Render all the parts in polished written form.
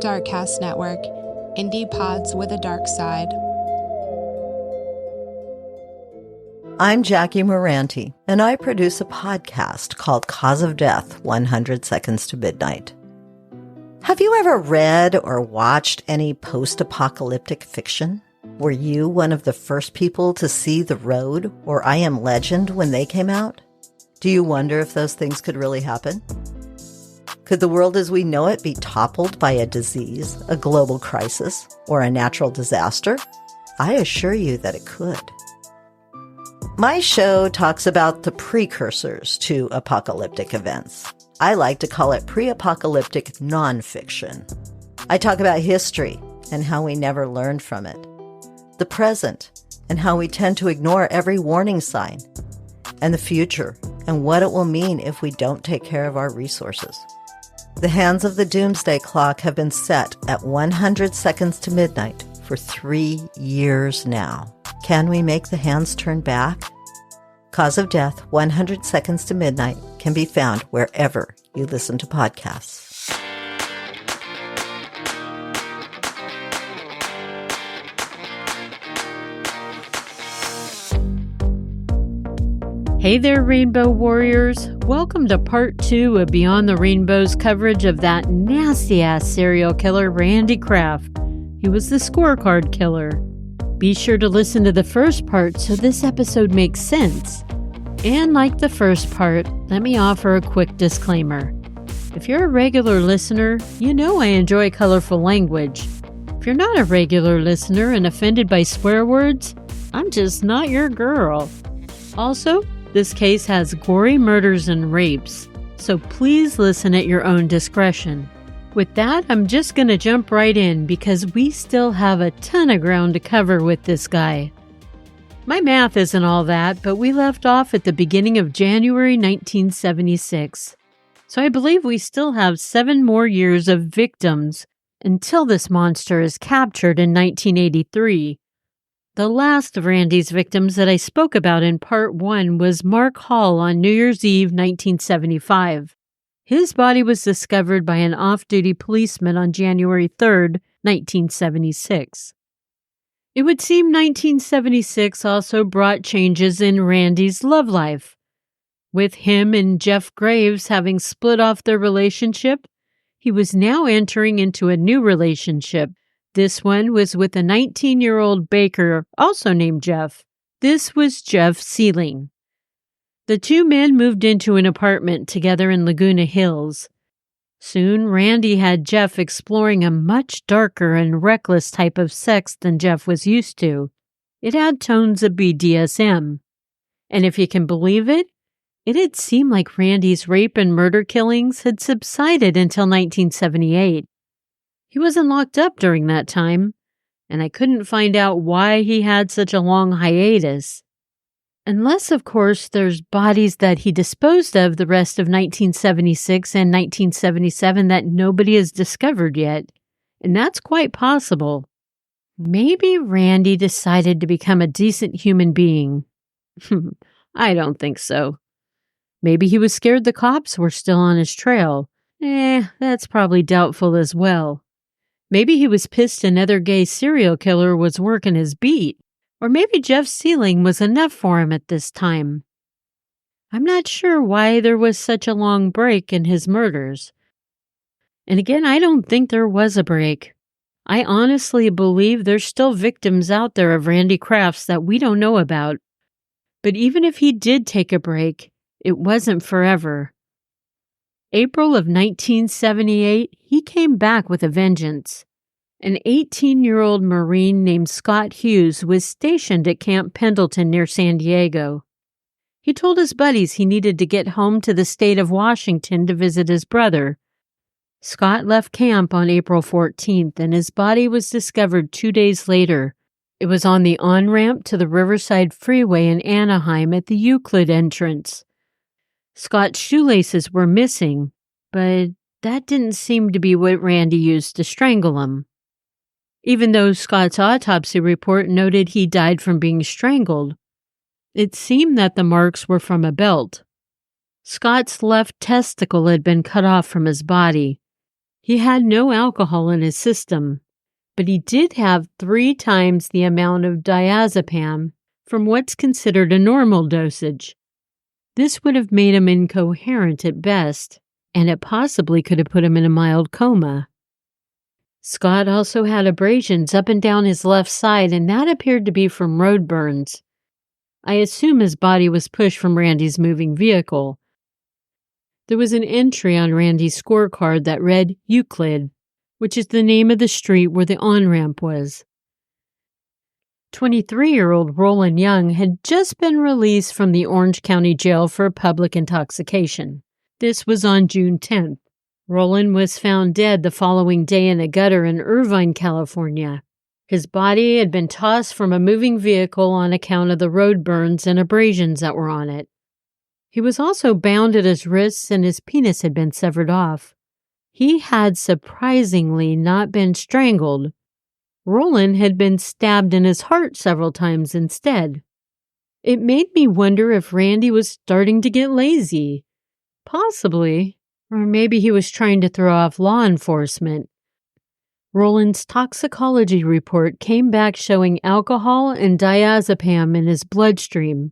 Darkcast Network, indie pods with a dark side. I'm Jackie Moranti, and I produce a podcast called Cause of Death, 100 Seconds to Midnight. Have you ever read or watched any post-apocalyptic fiction? Were you one of the first people to see The Road or I Am Legend when they came out? Do you wonder if those things could really happen? Could the world as we know it be toppled by a disease, a global crisis, or a natural disaster? I assure you that it could. My show talks about the precursors to apocalyptic events. I like to call it pre-apocalyptic nonfiction. I talk about history and how we never learned from it, the present and how we tend to ignore every warning sign, and the future and what it will mean if we don't take care of our resources. The hands of the doomsday clock have been set at 100 seconds to midnight for 3 years now. Can we make the hands turn back? Cause of Death, 100 Seconds to Midnight can be found wherever you listen to podcasts. Hey there, Rainbow Warriors. Welcome to part 2 of Beyond the Rainbow's coverage of that nasty-ass serial killer, Randy Kraft. He was the Scorecard killer. Be sure to listen to the first part so this episode makes sense. And like the first part, let me offer a quick disclaimer. If you're a regular listener, you know I enjoy colorful language. If you're not a regular listener and offended by swear words, I'm just not your girl. Also, this case has gory murders and rapes, so please listen at your own discretion. With that, I'm just going to jump right in because we still have a ton of ground to cover with this guy. My math isn't all that, but we left off at the beginning of January 1976. So I believe we still have 7 more years of victims until this monster is captured in 1983. The last of Randy's victims that I spoke about in part 1 was Mark Hall on New Year's Eve 1975. His body was discovered by an off-duty policeman on January 3rd, 1976. It would seem 1976 also brought changes in Randy's love life. With him and Jeff Graves having split off their relationship, he was now entering into a new relationship. This one was with a 19-year-old baker, also named Jeff. This was Jeff Sealing. The two men moved into an apartment together in Laguna Hills. Soon, Randy had Jeff exploring a much darker and reckless type of sex than Jeff was used to. It had tones of BDSM. And if you can believe it, it had seemed like Randy's rape and murder killings had subsided until 1978. He wasn't locked up during that time, and I couldn't find out why he had such a long hiatus. Unless, of course, there's bodies that he disposed of the rest of 1976 and 1977 that nobody has discovered yet, and that's quite possible. Maybe Randy decided to become a decent human being. I don't think so. Maybe he was scared the cops were still on his trail. That's probably doubtful as well. Maybe he was pissed another gay serial killer was working his beat. Or maybe Jeff Sealing was enough for him at this time. I'm not sure why there was such a long break in his murders. And again, I don't think there was a break. I honestly believe there's still victims out there of Randy Kraft's that we don't know about. But even if he did take a break, it wasn't forever. April of 1978, he came back with a vengeance. An 18-year-old Marine named Scott Hughes was stationed at Camp Pendleton near San Diego. He told his buddies he needed to get home to the state of Washington to visit his brother. Scott left camp on April 14th, and his body was discovered 2 days later. It was on the on-ramp to the Riverside Freeway in Anaheim at the Euclid entrance. Scott's shoelaces were missing, but that didn't seem to be what Randy used to strangle him. Even though Scott's autopsy report noted he died from being strangled, it seemed that the marks were from a belt. Scott's left testicle had been cut off from his body. He had no alcohol in his system, but he did have 3 times the amount of diazepam from what's considered a normal dosage. This would have made him incoherent at best, and it possibly could have put him in a mild coma. Scott also had abrasions up and down his left side, and that appeared to be from road burns. I assume his body was pushed from Randy's moving vehicle. There was an entry on Randy's scorecard that read Euclid, which is the name of the street where the on-ramp was. 23-year-old Roland Young had just been released from the Orange County Jail for public intoxication. This was on June 10th. Roland was found dead the following day in a gutter in Irvine, California. His body had been tossed from a moving vehicle on account of the road burns and abrasions that were on it. He was also bound at his wrists and his penis had been severed off. He had surprisingly not been strangled. Roland had been stabbed in his heart several times instead. It made me wonder if Randy was starting to get lazy. Possibly. Or maybe he was trying to throw off law enforcement. Roland's toxicology report came back showing alcohol and diazepam in his bloodstream.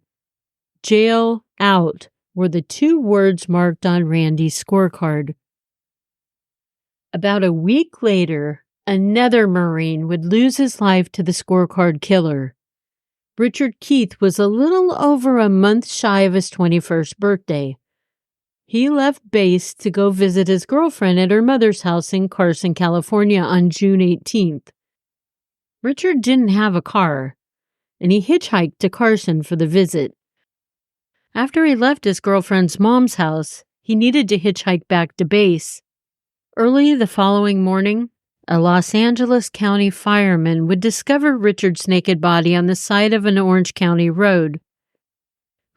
Jail out were the 2 words marked on Randy's scorecard. About a week later, another Marine would lose his life to the scorecard killer. Richard Keith was a little over a month shy of his 21st birthday. He left base to go visit his girlfriend at her mother's house in Carson, California on June 18th. Richard didn't have a car, and he hitchhiked to Carson for the visit. After he left his girlfriend's mom's house, he needed to hitchhike back to base. Early the following morning, a Los Angeles County fireman would discover Richard's naked body on the side of an Orange County road.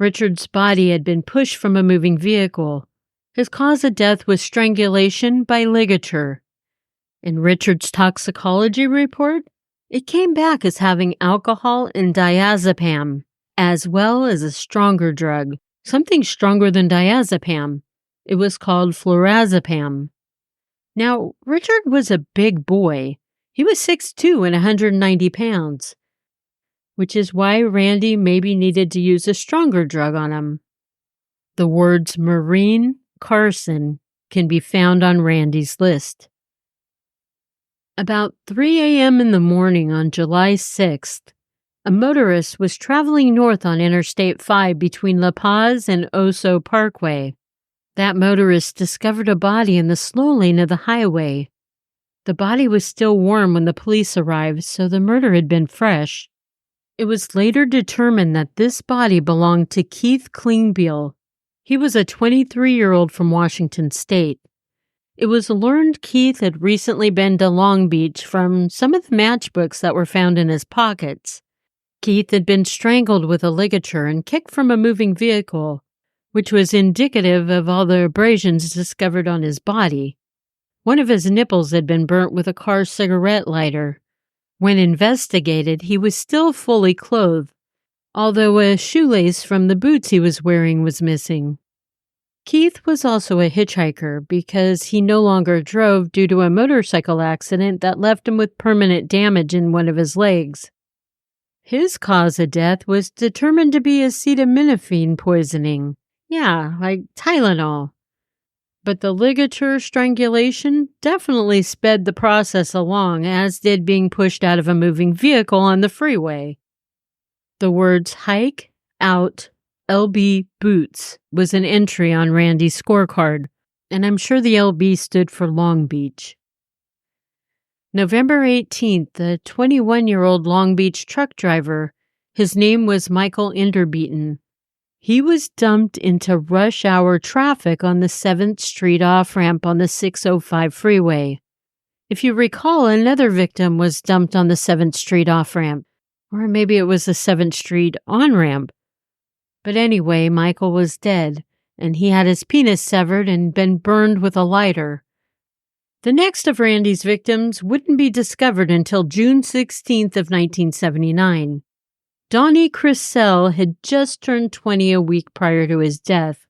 Richard's body had been pushed from a moving vehicle. His cause of death was strangulation by ligature. In Richard's toxicology report, it came back as having alcohol and diazepam, as well as a stronger drug, something stronger than diazepam. It was called flurazepam. Now, Richard was a big boy. He was 6'2" and 190 pounds. Which is why Randy maybe needed to use a stronger drug on him. The words Marine Carson can be found on Randy's list. About 3 a.m. in the morning on July 6th, a motorist was traveling north on Interstate 5 between La Paz and Oso Parkway. That motorist discovered a body in the slow lane of the highway. The body was still warm when the police arrived, so the murder had been fresh. It was later determined that this body belonged to Keith Klingbeil. He was a 23-year-old from Washington State. It was learned Keith had recently been to Long Beach from some of the matchbooks that were found in his pockets. Keith had been strangled with a ligature and kicked from a moving vehicle, which was indicative of all the abrasions discovered on his body. One of his nipples had been burnt with a car cigarette lighter. When investigated, he was still fully clothed, although a shoelace from the boots he was wearing was missing. Keith was also a hitchhiker because he no longer drove due to a motorcycle accident that left him with permanent damage in one of his legs. His cause of death was determined to be acetaminophen poisoning. Yeah, like Tylenol. But the ligature strangulation definitely sped the process along, as did being pushed out of a moving vehicle on the freeway. The words hike, out, LB boots was an entry on Randy's scorecard, and I'm sure the LB stood for Long Beach. November 18th, a 21-year-old Long Beach truck driver, his name was Michael Inderbeaton. He was dumped into rush hour traffic on the 7th Street off-ramp on the 605 freeway. If you recall, another victim was dumped on the 7th Street off-ramp, or maybe it was the 7th Street on-ramp. But anyway, Michael was dead, and he had his penis severed and been burned with a lighter. The next of Randy's victims wouldn't be discovered until June 16th of 1979. Donnie Crisell had just turned 20 a week prior to his death.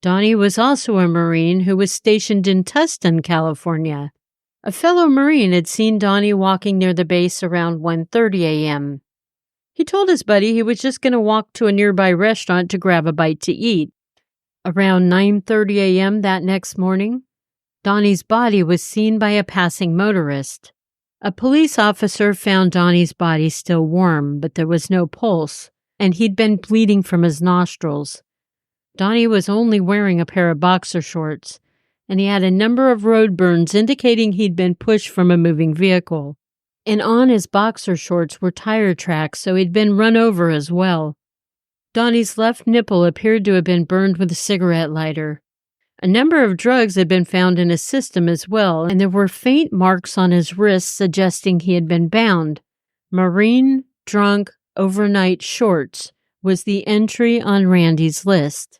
Donnie was also a Marine who was stationed in Tustin, California. A fellow Marine had seen Donnie walking near the base around 1:30 a.m. He told his buddy he was just going to walk to a nearby restaurant to grab a bite to eat. Around 9:30 a.m. that next morning, Donnie's body was seen by a passing motorist. A police officer found Donnie's body still warm, but there was no pulse, and he'd been bleeding from his nostrils. Donnie was only wearing a pair of boxer shorts, and he had a number of road burns indicating he'd been pushed from a moving vehicle. And on his boxer shorts were tire tracks, so he'd been run over as well. Donnie's left nipple appeared to have been burned with a cigarette lighter. A number of drugs had been found in his system as well, and there were faint marks on his wrists suggesting he had been bound. Marine, drunk, overnight shorts was the entry on Randy's list.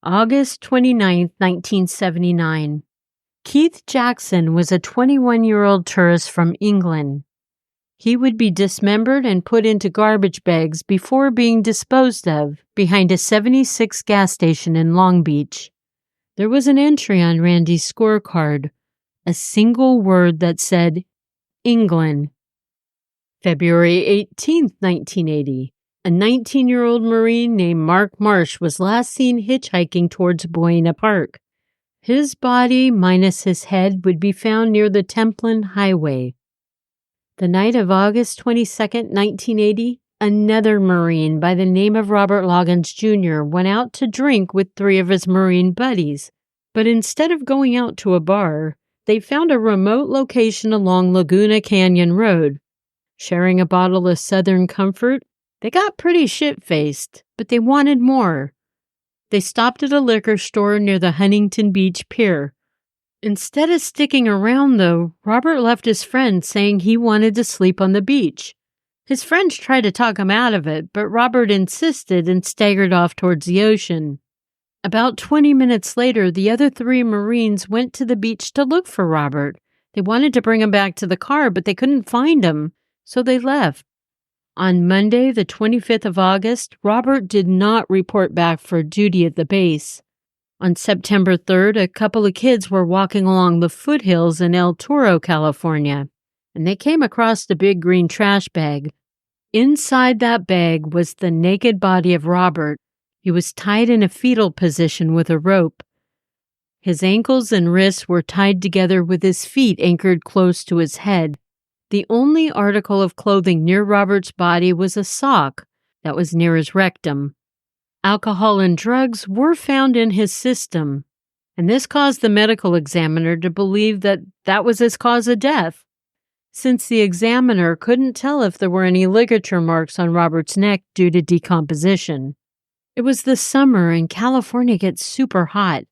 August 29, 1979. Keith Jackson was a 21-year-old tourist from England. He would be dismembered and put into garbage bags before being disposed of behind a 76 gas station in Long Beach. There was an entry on Randy's scorecard, a single word that said, England. February 18, 1980. A 19-year-old Marine named Mark Marsh was last seen hitchhiking towards Buena Park. His body, minus his head, would be found near the Templin Highway. The night of August 22, 1980, another Marine by the name of Robert Loggins Jr. went out to drink with 3 of his Marine buddies, but instead of going out to a bar, they found a remote location along Laguna Canyon Road. Sharing a bottle of Southern Comfort, they got pretty shit-faced, but they wanted more. They stopped at a liquor store near the Huntington Beach Pier. Instead of sticking around, though, Robert left his friend saying he wanted to sleep on the beach. His friends tried to talk him out of it, but Robert insisted and staggered off towards the ocean. About 20 minutes later, the other 3 Marines went to the beach to look for Robert. They wanted to bring him back to the car, but they couldn't find him, so they left. On Monday, the 25th of August, Robert did not report back for duty at the base. On September 3rd, a couple of kids were walking along the foothills in El Toro, California, and they came across the big green trash bag. Inside that bag was the naked body of Robert. He was tied in a fetal position with a rope. His ankles and wrists were tied together with his feet anchored close to his head. The only article of clothing near Robert's body was a sock that was near his rectum. Alcohol and drugs were found in his system, and this caused the medical examiner to believe that that was his cause of death, since the examiner couldn't tell if there were any ligature marks on Robert's neck due to decomposition. It was the summer and California gets super hot,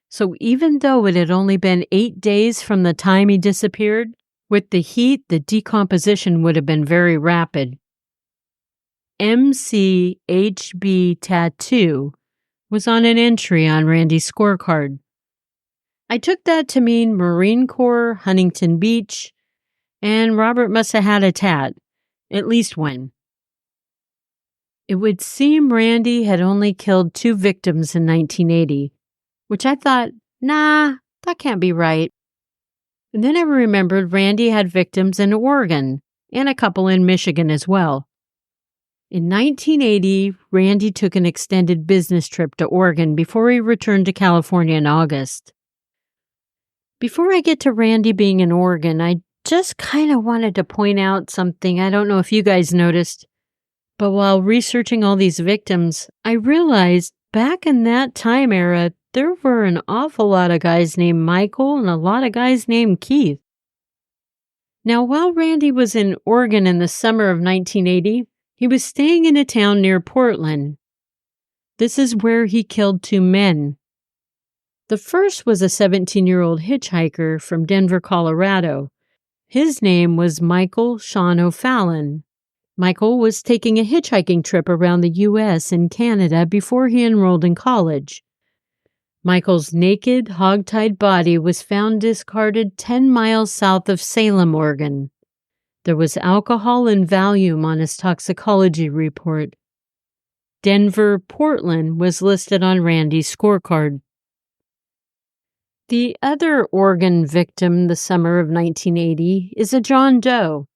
so even though it had only been 8 days from the time he disappeared, with the heat, the decomposition would have been very rapid. MCHB Tattoo was on an entry on Randy's scorecard. I took that to mean Marine Corps, Huntington Beach, and Robert must have had a tat, at least one. It would seem Randy had only killed 2 victims in 1980, which I thought, nah, that can't be right. And then I remembered Randy had victims in Oregon and a couple in Michigan as well. In 1980, Randy took an extended business trip to Oregon before he returned to California in August. Before I get to Randy being in Oregon, I just kind of wanted to point out something I don't know if you guys noticed, but while researching all these victims, I realized back in that time era, there were an awful lot of guys named Michael and a lot of guys named Keith. Now, while Randy was in Oregon in the summer of 1980, he was staying in a town near Portland. This is where he killed 2 men. The first was a 17-year-old hitchhiker from Denver, Colorado. His name was Michael Sean O'Fallon. Michael was taking a hitchhiking trip around the U.S. and Canada before he enrolled in college. Michael's naked, hog-tied body was found discarded 10 miles south of Salem, Oregon. There was alcohol and Valium on his toxicology report. Denver, Portland was listed on Randy's scorecard. The other Oregon victim the summer of 1980 is a John Doe.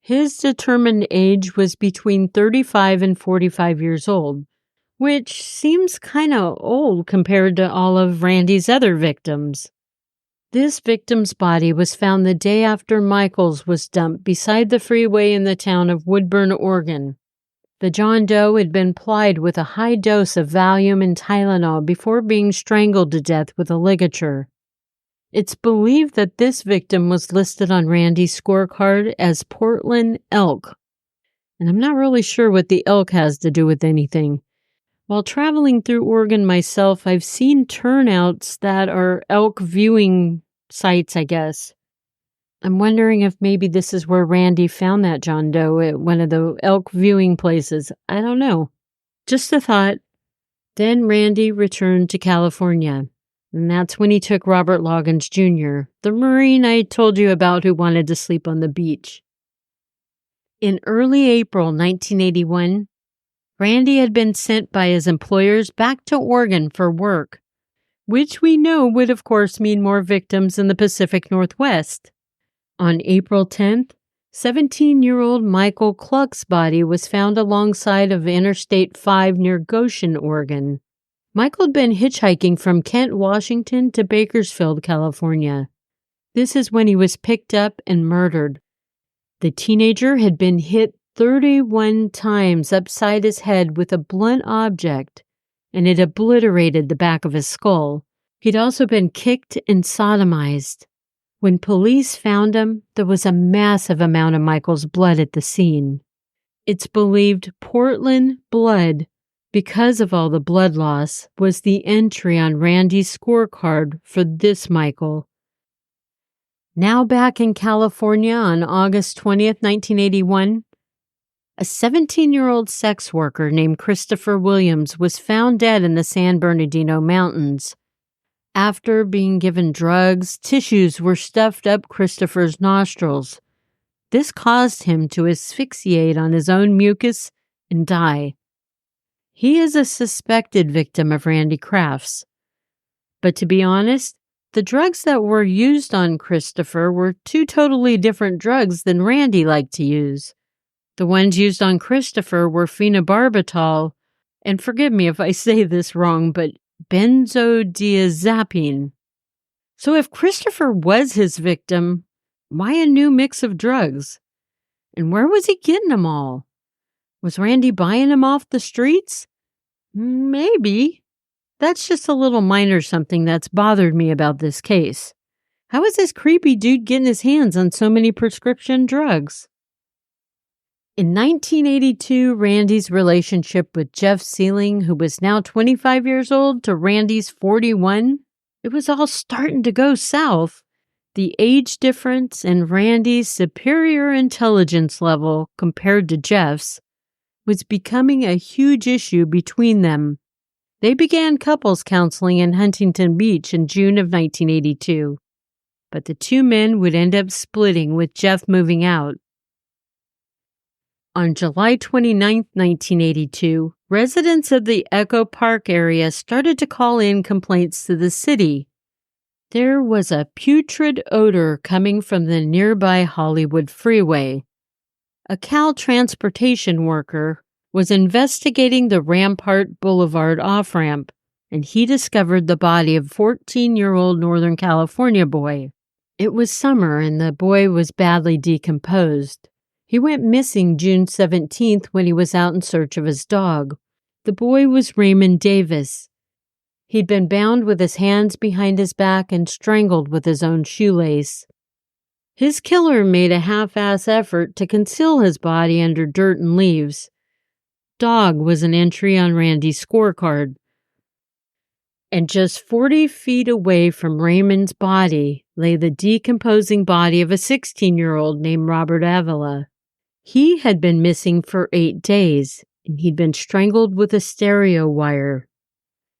His determined age was between 35 and 45 years old, which seems kind of old compared to all of Randy's other victims. This victim's body was found the day after Michael's was dumped beside the freeway in the town of Woodburn, Oregon. The John Doe had been plied with a high dose of Valium and Tylenol before being strangled to death with a ligature. It's believed that this victim was listed on Randy's scorecard as Portland Elk, and I'm not really sure what the elk has to do with anything. While traveling through Oregon myself, I've seen turnouts that are elk viewing sites, I guess. I'm wondering if maybe this is where Randy found that John Doe at one of the elk viewing places. I don't know. Just a thought. Then Randy returned to California, and that's when he took Robert Loggins Jr., the Marine I told you about who wanted to sleep on the beach. In early April 1981, Randy had been sent by his employers back to Oregon for work, which we know would of course mean more victims in the Pacific Northwest. On April 10th, 17-year-old Michael Cluck's body was found alongside of Interstate 5 near Goshen, Oregon. Michael had been hitchhiking from Kent, Washington to Bakersfield, California. This is when he was picked up and murdered. The teenager had been hit 31 times upside his head with a blunt object, and it obliterated the back of his skull. He'd also been kicked and sodomized. When police found him, there was a massive amount of Michael's blood at the scene. It's believed Portland blood, because of all the blood loss, was the entry on Randy's scorecard for this Michael. Now back in California on August 20th, 1981, a 17-year-old sex worker named Christopher Williams was found dead in the San Bernardino Mountains. After being given drugs, tissues were stuffed up Christopher's nostrils. This caused him to asphyxiate on his own mucus and die. He is a suspected victim of Randy Kraft's. But to be honest, the drugs that were used on Christopher were two totally different drugs than Randy liked to use. The ones used on Christopher were phenobarbital, and forgive me if I say this wrong, but benzodiazepine. So if Christopher was his victim, why a new mix of drugs? And where was he getting them all? Was Randy buying them off the streets? Maybe. That's just a little minor something that's bothered me about this case. How is this creepy dude getting his hands on so many prescription drugs? In 1982, Randy's relationship with Jeff Sealing, who was now 25 years old, to Randy's 41, it was all starting to go south. The age difference and Randy's superior intelligence level compared to Jeff's was becoming a huge issue between them. They began couples counseling in Huntington Beach in June of 1982, but the two men would end up splitting with Jeff moving out. On July 29, 1982, residents of the Echo Park area started to call in complaints to the city. There was a putrid odor coming from the nearby Hollywood freeway. A Cal transportation worker was investigating the Rampart Boulevard off-ramp, and he discovered the body of a 14-year-old Northern California boy. It was summer, and the boy was badly decomposed. He went missing June 17th when he was out in search of his dog. The boy was Raymond Davis. He'd been bound with his hands behind his back and strangled with his own shoelace. His killer made a half-ass effort to conceal his body under dirt and leaves. Dog was an entry on Randy's scorecard. And just 40 feet away from Raymond's body lay the decomposing body of a 16-year-old named Robert Avila. He had been missing for 8 days, and he'd been strangled with a stereo wire.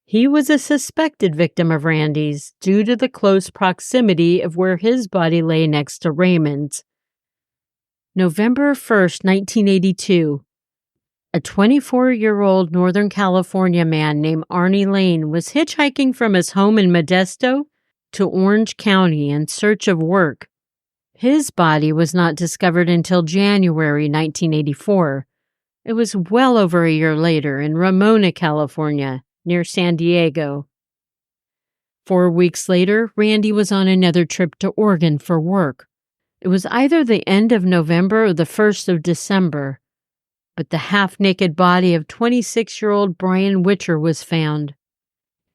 He was a suspected victim of Randy's due to the close proximity of where his body lay next to Raymond's. November 1st, 1982. A 24-year-old Northern California man named Arnie Lane was hitchhiking from his home in Modesto to Orange County in search of work. His body was not discovered until January 1984. It was well over a year later in Ramona, California, near San Diego. 4 weeks later, Randy was on another trip to Oregon for work. It was either the end of November or the 1st of December, but the half-naked body of 26-year-old Brian Witcher was found.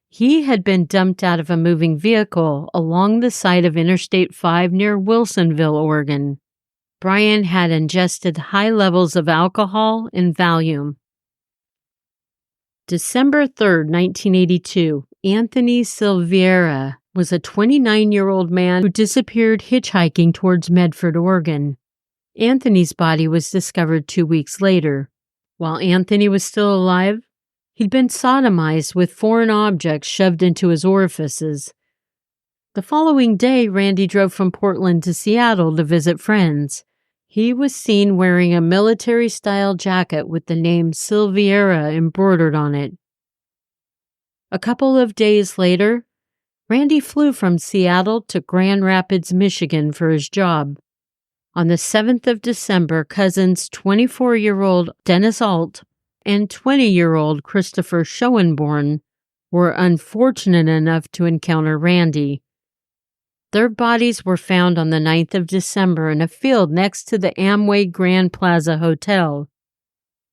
He had been dumped out of a moving vehicle along the side of Interstate 5 near Wilsonville, Oregon. Brian had ingested high levels of alcohol and Valium. December 3, 1982, Anthony Silveira was a 29-year-old man who disappeared hitchhiking towards Medford, Oregon. Anthony's body was discovered 2 weeks later. While Anthony was still alive, he'd been sodomized with foreign objects shoved into his orifices. The following day, Randy drove from Portland to Seattle to visit friends. He was seen wearing a military-style jacket with the name Silveira embroidered on it. A couple of days later, Randy flew from Seattle to Grand Rapids, Michigan for his job. On the 7th of December, cousins 24-year-old Dennis Alt and 20-year-old Christopher Schoenborn were unfortunate enough to encounter Randy. Their bodies were found on the 9th of December in a field next to the Amway Grand Plaza Hotel.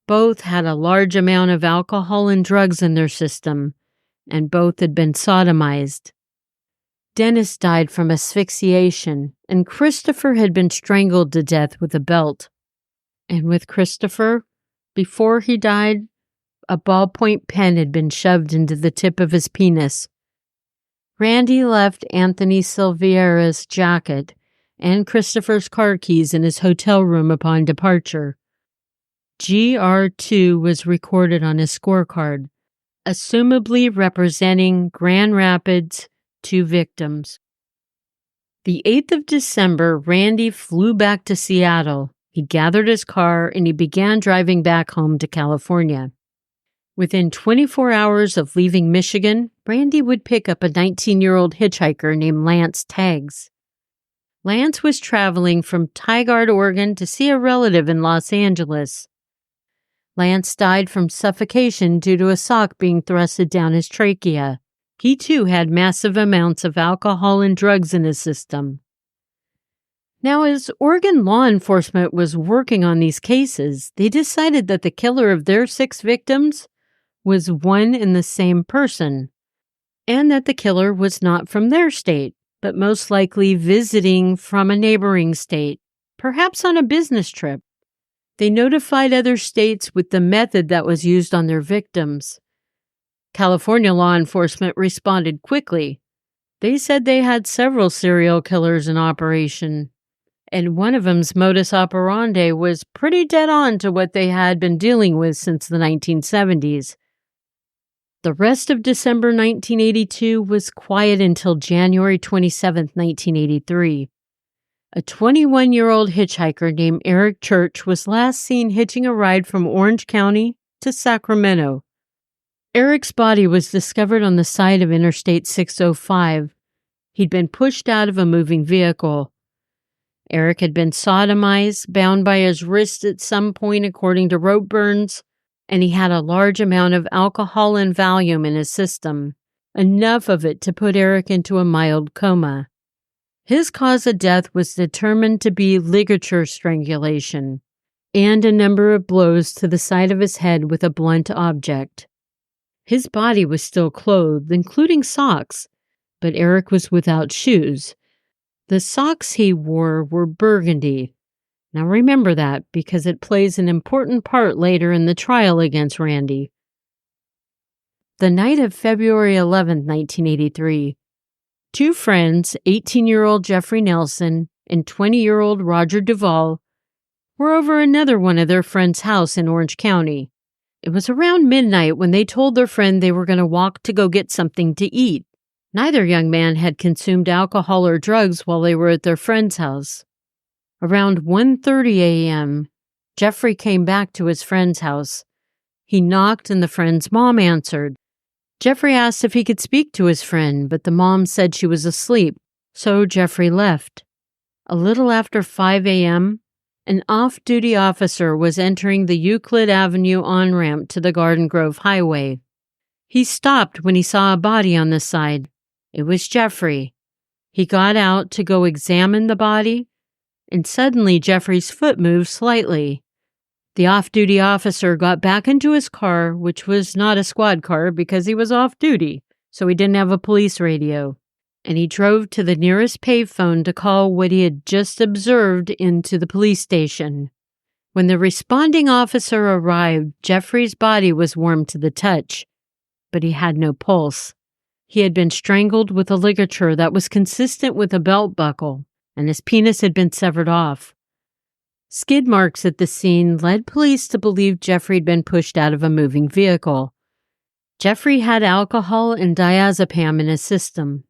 Both had a large amount of alcohol and drugs in their system, and both had been sodomized. Dennis died from asphyxiation, and Christopher had been strangled to death with a belt. And with Christopher, before he died, a ballpoint pen had been shoved into the tip of his penis. Randy left Anthony Silveira's jacket and Christopher's car keys in his hotel room upon departure. GR2 was recorded on his scorecard, assumably representing Grand Rapids' 2 victims. The 8th of December, Randy flew back to Seattle. He gathered his car and he began driving back home to California. Within 24 hours of leaving Michigan, Randy would pick up a 19-year-old hitchhiker named Lance Taggs. Lance was traveling from Tigard, Oregon to see a relative in Los Angeles. Lance died from suffocation due to a sock being thrusted down his trachea. He too had massive amounts of alcohol and drugs in his system. Now, as Oregon law enforcement was working on these cases, they decided that the killer of their 6 victims was one and the same person, and that the killer was not from their state, but most likely visiting from a neighboring state, perhaps on a business trip. They notified other states with the method that was used on their victims. California law enforcement responded quickly. They said they had several serial killers in operation, and one of them's modus operandi was pretty dead on to what they had been dealing with since the 1970s. The rest of December 1982 was quiet until January 27, 1983. A 21-year-old hitchhiker named Eric Church was last seen hitching a ride from Orange County to Sacramento. Eric's body was discovered on the side of Interstate 605. He'd been pushed out of a moving vehicle. Eric had been sodomized, bound by his wrists at some point according to rope burns, and he had a large amount of alcohol and Valium in his system, enough of it to put Eric into a mild coma. His cause of death was determined to be ligature strangulation and a number of blows to the side of his head with a blunt object. His body was still clothed, including socks, but Eric was without shoes. The socks he wore were burgundy. Now remember that, because it plays an important part later in the trial against Randy. The night of February 11, 1983, 2 friends, 18-year-old Jeffrey Nelson and 20-year-old Roger Duvall, were over another one of their friend's house in Orange County. It was around midnight when they told their friend they were going to walk to go get something to eat. Neither young man had consumed alcohol or drugs while they were at their friend's house. Around 1:30 a.m., Jeffrey came back to his friend's house. He knocked and the friend's mom answered. Jeffrey asked if he could speak to his friend, but the mom said she was asleep, so Jeffrey left. A little after 5 a.m., an off-duty officer was entering the Euclid Avenue on-ramp to the Garden Grove Highway. He stopped when he saw a body on the side. It was Jeffrey. He got out to go examine the body, and suddenly Jeffrey's foot moved slightly. The off-duty officer got back into his car, which was not a squad car because he was off-duty, so he didn't have a police radio, and he drove to the nearest payphone to call what he had just observed into the police station. When the responding officer arrived, Jeffrey's body was warm to the touch, but he had no pulse. He had been strangled with a ligature that was consistent with a belt buckle, and his penis had been severed off. Skid marks at the scene led police to believe Jeffrey had been pushed out of a moving vehicle. Jeffrey had alcohol and diazepam in his system.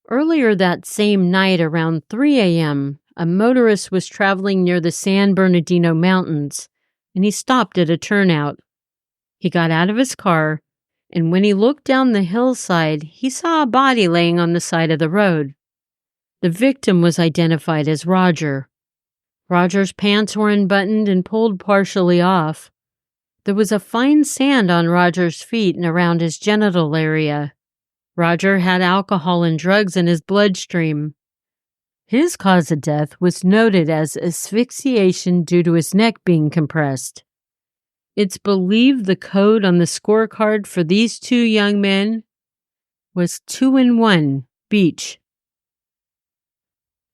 Earlier that same night around 3 a.m., a motorist was traveling near the San Bernardino Mountains, and he stopped at a turnout. He got out of his car, and when he looked down the hillside, he saw a body laying on the side of the road. The victim was identified as Roger. Roger's pants were unbuttoned and pulled partially off. There was a fine sand on Roger's feet and around his genital area. Roger had alcohol and drugs in his bloodstream. His cause of death was noted as asphyxiation due to his neck being compressed. It's believed the code on the scorecard for these two young men was 2-1 Beach.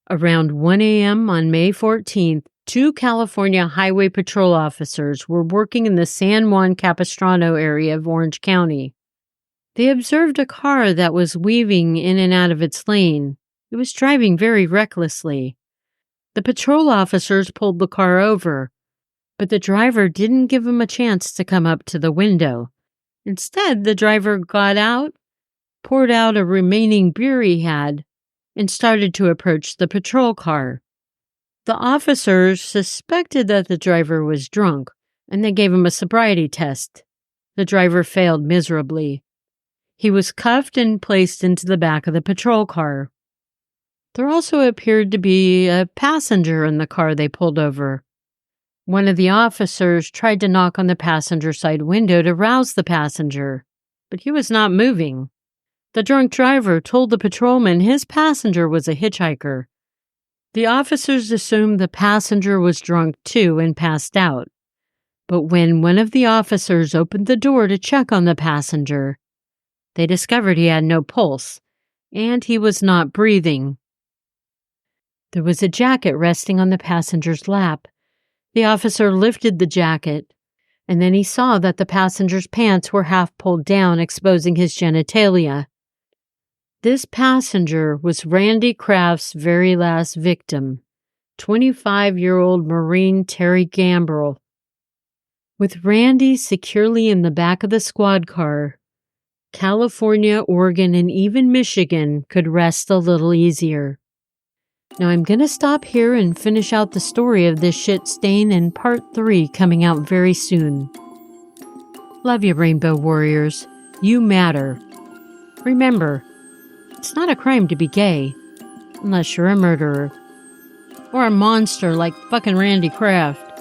Around 1 a.m. on May 14th, two California Highway Patrol officers were working in the San Juan Capistrano area of Orange County. They observed a car that was weaving in and out of its lane. It was driving very recklessly. The patrol officers pulled the car over, but the driver didn't give him a chance to come up to the window. Instead, the driver got out, poured out a remaining beer he had, and started to approach the patrol car. The officers suspected that the driver was drunk, and they gave him a sobriety test. The driver failed miserably. He was cuffed and placed into the back of the patrol car. There also appeared to be a passenger in the car they pulled over. One of the officers tried to knock on the passenger side window to rouse the passenger, but he was not moving. The drunk driver told the patrolman his passenger was a hitchhiker. The officers assumed the passenger was drunk too and passed out. But when one of the officers opened the door to check on the passenger, they discovered he had no pulse, and he was not breathing. There was a jacket resting on the passenger's lap. The officer lifted the jacket, and then he saw that the passenger's pants were half pulled down, exposing his genitalia. This passenger was Randy Kraft's very last victim, 25-year-old Marine Terry Gambrell. With Randy securely in the back of the squad car, California, Oregon, and even Michigan could rest a little easier. Now I'm going to stop here and finish out the story of this shit stain in part 3 coming out very soon. Love you, Rainbow Warriors. You matter. Remember, it's not a crime to be gay, unless you're a murderer. Or a monster like fucking Randy Kraft.